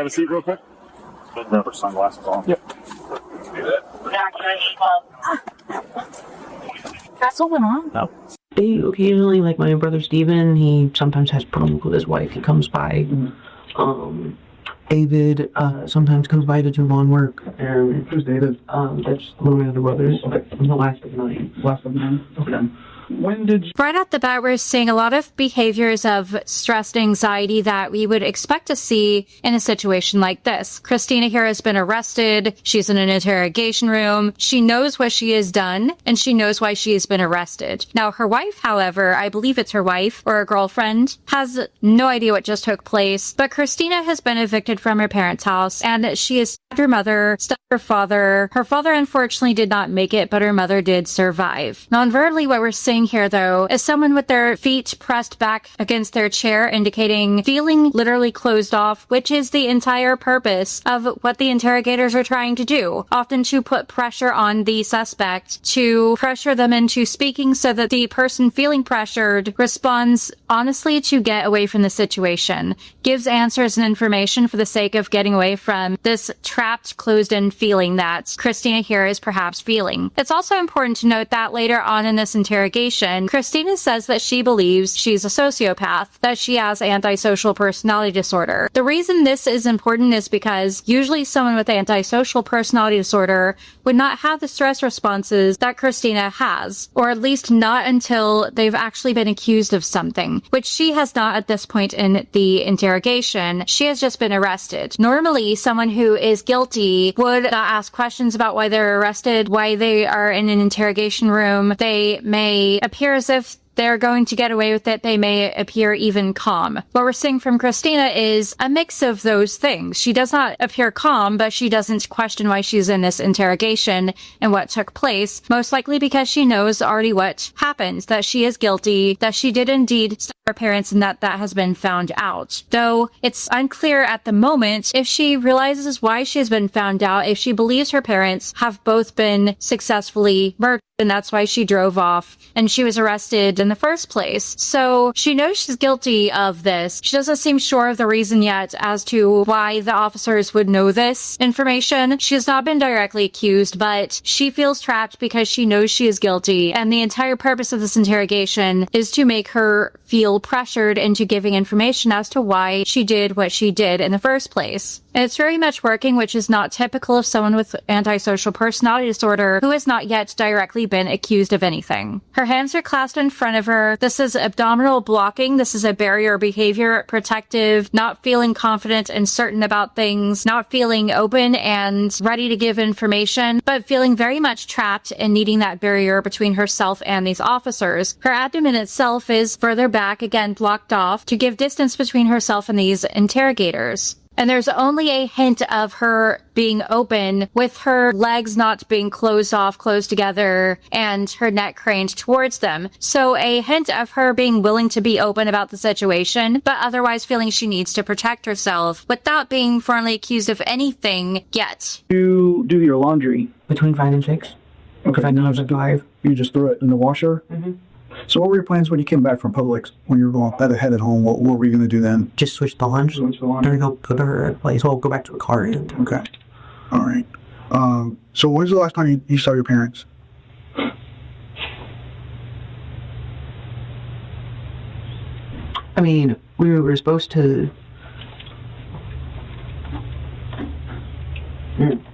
have a seat real quick? Grab her sunglasses on. Yep. Do that. That's all went on? No. They occasionally, like my brother Steven, he sometimes has problems with his wife. He comes by. David sometimes comes by to do lawn work. And who's David? That's one of my other brothers. Okay. I'm the last of 9. Last of 9? Okay. When did you... Right at the bat, we're seeing a lot of behaviors of stress and anxiety that we would expect to see in a situation like this. Christina here has been arrested. She's in an interrogation room. She knows what she has done, and she knows why she has been arrested. Now, her wife, however, I believe it's her wife or a girlfriend, has no idea what just took place. But Christina has been evicted from her parents' house, and she has stabbed her mother, stabbed her father. Her father, unfortunately, did not make it, but her mother did survive. Non-verbally, what we're seeing here, though, is someone with their feet pressed back against their chair, indicating feeling literally closed off, which is the entire purpose of what the interrogators are trying to do, often to put pressure on the suspect, to pressure them into speaking so that the person feeling pressured responds honestly to get away from the situation, gives answers and information for the sake of getting away from this trapped, closed-in feeling that Christina here is perhaps feeling. It's also important to note that later on in this interrogation, Christina says that she believes she's a sociopath, that she has antisocial personality disorder. The reason this is important is because usually someone with antisocial personality disorder would not have the stress responses that Christina has, or at least not until they've actually been accused of something, which she has not at this point in the interrogation. She has just been arrested. Normally, someone who is guilty would not ask questions about why they're arrested, why they are in an interrogation room. They may appear as if they're going to get away with it. They may appear even calm. What we're seeing from Christina is a mix of those things. She does not appear calm, but she doesn't question why she's in this interrogation and what took place, most likely because she knows already what happened, that she is guilty, that she did indeed stab her parents, and that has been found out. Though it's unclear at the moment if she realizes why she has been found out, if she believes her parents have both been successfully murdered, and that's why she drove off and she was arrested in the first place. So she knows she's guilty of this. She doesn't seem sure of the reason yet as to why the officers would know this information. She has not been directly accused, but she feels trapped because she knows she is guilty. And the entire purpose of this interrogation is to make her feel pressured into giving information as to why she did what she did in the first place. And it's very much working, which is not typical of someone with antisocial personality disorder who has not yet directly been accused of anything. Her hands are clasped in front of her. This is abdominal blocking. This is a barrier behavior, protective, not feeling confident and certain about things, not feeling open and ready to give information, but feeling very much trapped and needing that barrier between herself and these officers. Her abdomen itself is further back, again blocked off, to give distance between herself and these interrogators. And there's only a hint of her being open, with her legs not being closed off, closed together, and her neck craned towards them. So a hint of her being willing to be open about the situation, but otherwise feeling she needs to protect herself without being formally accused of anything yet. You do your laundry between 5 and 6? Okay. 5 minutes of drive. You just throw it in the washer? Mm-hmm. So what were your plans when you came back from Publix? When you were going headed home, what were you going to do then? Just switch the laundry. Or go to her place. Well, go back to the car. Okay. All right. So when's the last time you saw your parents? I mean, we were supposed to... In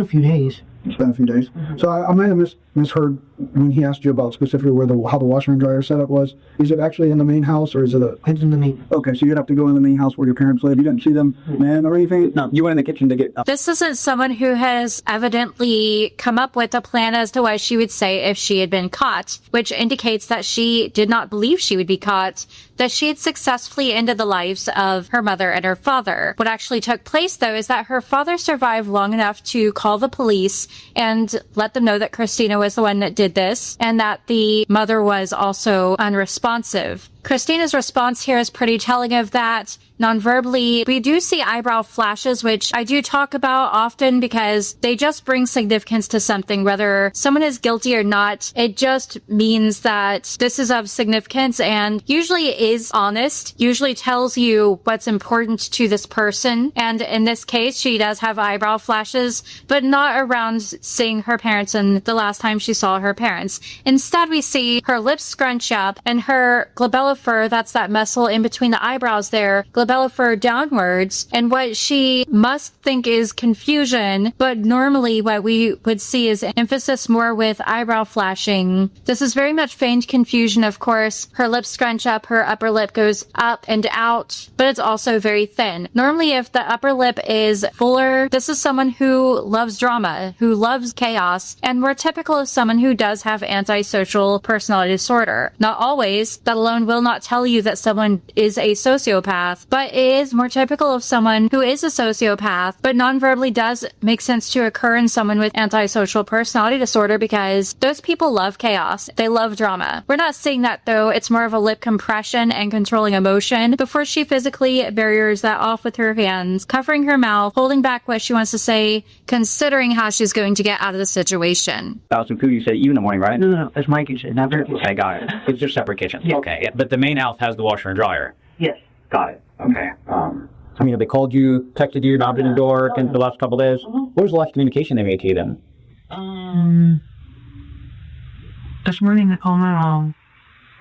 a few days. It's been a few days. Mm-hmm. So I might have misheard when he asked you about specifically how the washer and dryer setup was. Is it actually in the main house, or is it It's in the main. Okay, so you'd have to go in the main house where your parents live. You didn't see them, man, or anything? No, you went in the kitchen to get... This isn't someone who has evidently come up with a plan as to what she would say if she had been caught, which indicates that she did not believe she would be caught, that she had successfully ended the lives of her mother and her father. What actually took place, though, is that her father survived long enough to call the police and let them know that Christina was the one that did this, and that the mother was also unresponsive. Christina's response here is pretty telling of that. Non-verbally, we do see eyebrow flashes, which I do talk about often because they just bring significance to something, whether someone is guilty or not. It just means that this is of significance and usually is honest, usually tells you what's important to this person. And in this case, she does have eyebrow flashes, but not around seeing her parents and the last time she saw her parents. Instead, we see her lips scrunch up and her glabellar, that's that muscle in between the eyebrows there, glabellar downwards, and what she must think is confusion, but normally what we would see is emphasis more with eyebrow flashing. This is very much feigned confusion, of course. Her lips scrunch up, her upper lip goes up and out, but it's also very thin. Normally, if the upper lip is fuller, this is someone who loves drama, who loves chaos, and more typical of someone who does have antisocial personality disorder. Not always, that alone will not tell you that someone is a sociopath, but it is more typical of someone who is a sociopath, but non-verbally does make sense to occur in someone with antisocial personality disorder because those people love chaos. They love drama. We're not seeing that though. It's more of a lip compression and controlling emotion before she physically barriers that off with her hands, covering her mouth, holding back what she wants to say, considering how she's going to get out of the situation. About some food you said you in the morning, right? No, that's my kitchen. Never. Okay, got it. It's just separate kitchen. Yeah. Okay, yeah. But the main house has the washer and dryer. Yes. Got it. Okay. I mean, have they called you, texted you, knocked on the door in the last couple of days? What was the last communication they made to you then? This morning they called my mom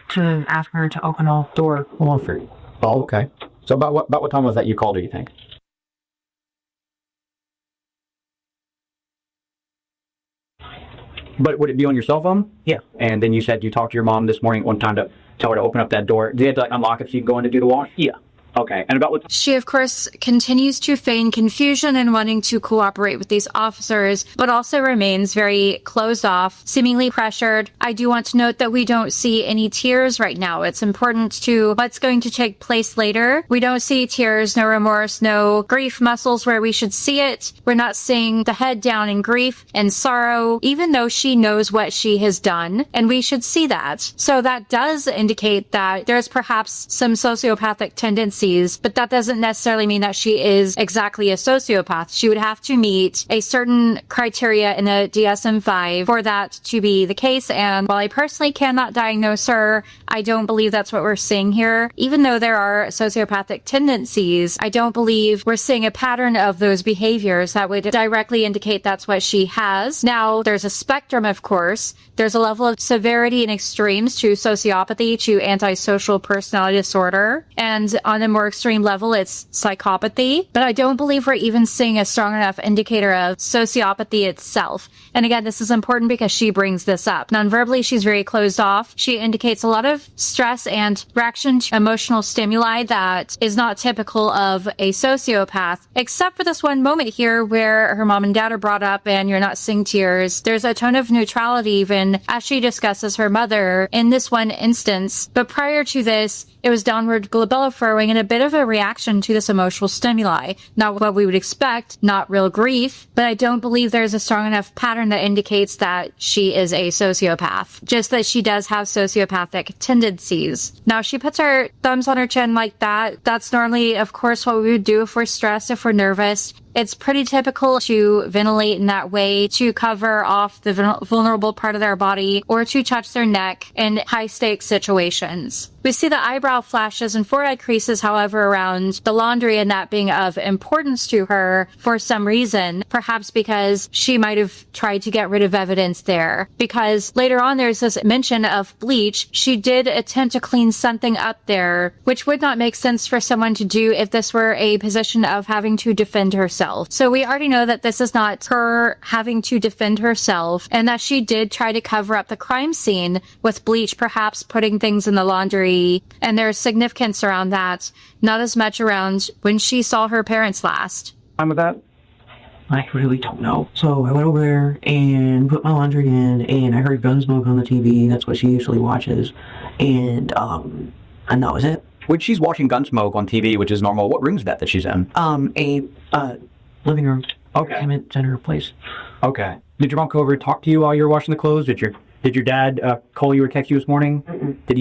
to ask her to open the door. Oh, okay. So about what time was that you called her, you think? But would it be on your cell phone? Yeah. And then you said you talked to your mom this morning one time to tell her to open up that door. Did you have to unlock it so you could go in to do the wash? Yeah. Okay. And about what? She, of course, continues to feign confusion and wanting to cooperate with these officers, but also remains very closed off, seemingly pressured. I do want to note that we don't see any tears right now. It's important to what's going to take place later. We don't see tears, no remorse, no grief muscles where we should see it. We're not seeing the head down in grief and sorrow, even though she knows what she has done, and we should see that. So that does indicate that there's perhaps some sociopathic tendencies, but that doesn't necessarily mean that she is exactly a sociopath. She would have to meet a certain criteria in the DSM-5 for that to be the case. And while I personally cannot diagnose her, I don't believe that's what we're seeing here. Even though there are sociopathic tendencies, I don't believe we're seeing a pattern of those behaviors that would directly indicate that's what she has. Now, there's a spectrum, of course. There's a level of severity and extremes to sociopathy, to antisocial personality disorder. And on a more extreme level, it's psychopathy. But I don't believe we're even seeing a strong enough indicator of sociopathy itself. And again, this is important because she brings this up. Non-verbally, she's very closed off. She indicates a lot of stress and reaction to emotional stimuli that is not typical of a sociopath, except for this one moment here where her mom and dad are brought up and you're not seeing tears. There's a tone of neutrality even as she discusses her mother in this one instance. But prior to this, it was downward glabella furrowing and a bit of a reaction to this emotional stimuli. Not what we would expect, not real grief, but I don't believe there's a strong enough pattern that indicates that she is a sociopath. Just that she does have sociopathic tendencies. Now, she puts her thumbs on her chin like that. That's normally, of course, what we would do if we're stressed, if we're nervous. It's pretty typical to ventilate in that way, to cover off the vulnerable part of their body, or to touch their neck in high-stakes situations. We see the eyebrow flashes and forehead creases, however, around the laundry, and that being of importance to her for some reason, perhaps because she might have tried to get rid of evidence there. Because later on, there's this mention of bleach. She did attempt to clean something up there, which would not make sense for someone to do if this were a position of having to defend herself. So we already know that this is not her having to defend herself, and that she did try to cover up the crime scene with bleach, perhaps putting things in the laundry. And there's significance around that, not as much around when she saw her parents last. Fine with that? I really don't know. So I went over there and put my laundry in, and I heard Gunsmoke on the TV. That's what she usually watches. And that was it. When she's watching Gunsmoke on TV, which is normal, what room is that she's in? A living room. Okay. Entertainment center place. Okay. Did your mom come over and talk to you while you were washing the clothes? Did your dad call you or text you this morning? Mm-mm. Did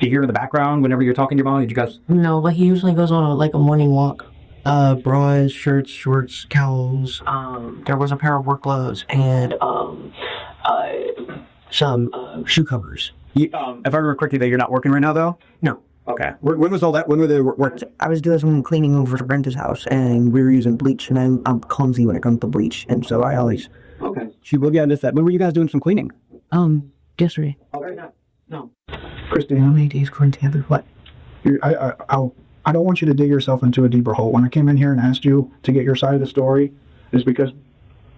he Do you hear in the background whenever you're talking to your mom? Did you guys? No, but he usually goes on a morning walk. Bras, shirts, shorts, cows. There was a pair of work gloves and some shoe covers. If I remember correctly, that you're not working right now, though. No. Okay. When was all that? When were they work? I was doing some cleaning over to Brenta's house, and we were using bleach, and I'm clumsy when it comes to bleach, and so I always... Okay. Yeah, I missed that. When were you guys doing some cleaning? Yesterday. Okay. No. Christina, How many days quarantine? What? I don't want you to dig yourself into a deeper hole. When I came in here and asked you to get your side of the story, is because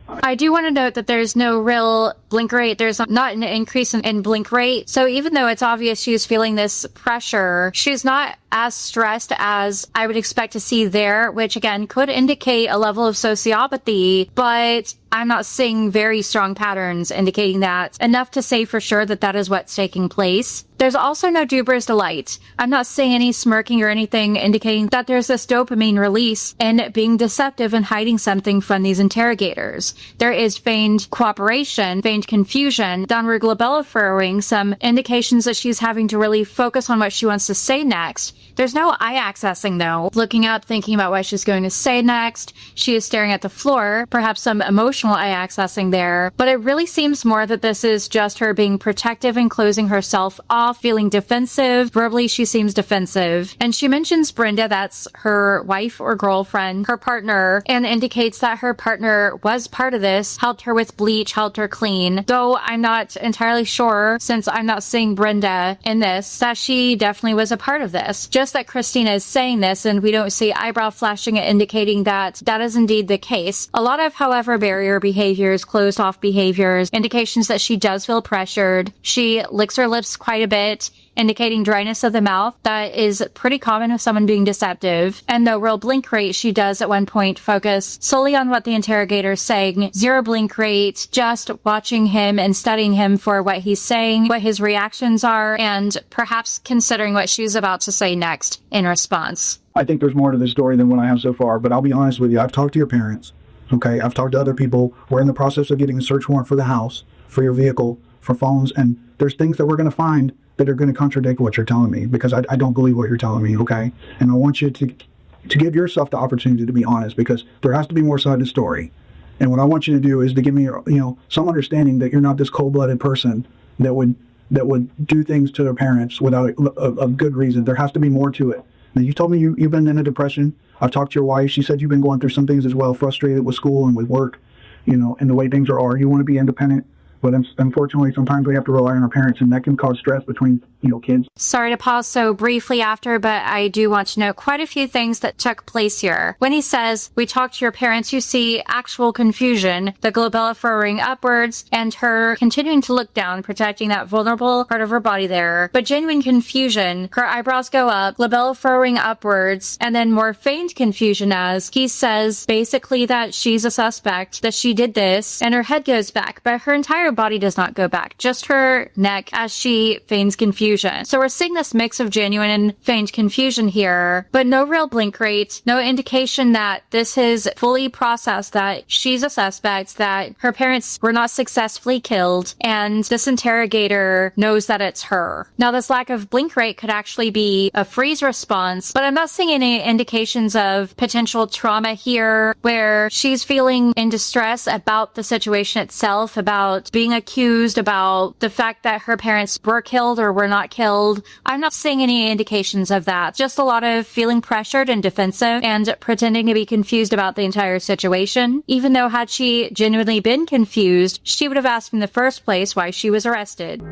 I do want to note that there's no real blink rate. There's not an increase in blink rate. So even though it's obvious she's feeling this pressure, she's not as stressed as I would expect to see there, which again could indicate a level of sociopathy, but I'm not seeing very strong patterns indicating that. Enough to say for sure that that is what's taking place. There's also no Duber's delight. I'm not seeing any smirking or anything indicating that there's this dopamine release in being deceptive and hiding something from these interrogators. There is feigned cooperation, feigned confusion, downward glabella furrowing, some indications that she's having to really focus on what she wants to say next. There's no eye accessing though. Looking up, thinking about what she's going to say next. She is staring at the floor, perhaps some emotional eye accessing there. But it really seems more that this is just her being protective and closing herself off, feeling defensive. Verbally, she seems defensive. And she mentions Brenda, that's her wife or girlfriend, her partner, and indicates that her partner was part of this, helped her with bleach, helped her clean. Though I'm not entirely sure, since I'm not seeing Brenda in this, that she definitely was a part of this. Just that Christina is saying this and we don't see eyebrow flashing indicating that that is indeed the case. A lot of, however, barrier behaviors, closed off behaviors, indications that she does feel pressured. She licks her lips quite a bit, indicating dryness of the mouth. That is pretty common with someone being deceptive. And no real blink rate, she does at one point focus solely on what the interrogator is saying. Zero blink rate, just watching him and studying him for what he's saying, what his reactions are, and perhaps considering what she's about to say next in response. I think there's more to this story than what I have so far, but I'll be honest with you. I've talked to your parents. Okay, I've talked to other people. We're in the process of getting a search warrant for the house, for your vehicle, for phones, and there's things that we're going to find that are going to contradict what you're telling me, because I don't believe what you're telling me, okay? And I want you to give yourself the opportunity to be honest, because there has to be more side to the story. And what I want you to do is to give me, some understanding that you're not this cold-blooded person that would do things to their parents without a good reason. There has to be more to it. Now, you told me you've been in a depression. I've talked to your wife. She said you've been going through some things as well, frustrated with school and with work, and the way things are. You want to be independent. But unfortunately, sometimes we have to rely on our parents, and that can cause stress between, kids. Sorry to pause so briefly after, but I do want to note quite a few things that took place here. When he says, we talked to your parents, you see actual confusion, the glabella furrowing upwards, and her continuing to look down, protecting that vulnerable part of her body there. But genuine confusion, her eyebrows go up, glabella furrowing upwards, and then more feigned confusion as he says basically that she's a suspect, that she did this, and her head goes back, but her entire body does not go back, just her neck as she feigns confusion. So we're seeing this mix of genuine and feigned confusion here, but no real blink rate, no indication that this is fully processed, that she's a suspect, that her parents were not successfully killed, and this interrogator knows that it's her. Now, this lack of blink rate could actually be a freeze response, but I'm not seeing any indications of potential trauma here, where she's feeling in distress about the situation itself, about being accused, about the fact that her parents were killed or were not killed. I'm not seeing any indications of that. Just a lot of feeling pressured and defensive and pretending to be confused about the entire situation. Even though had she genuinely been confused, she would have asked in the first place why she was arrested.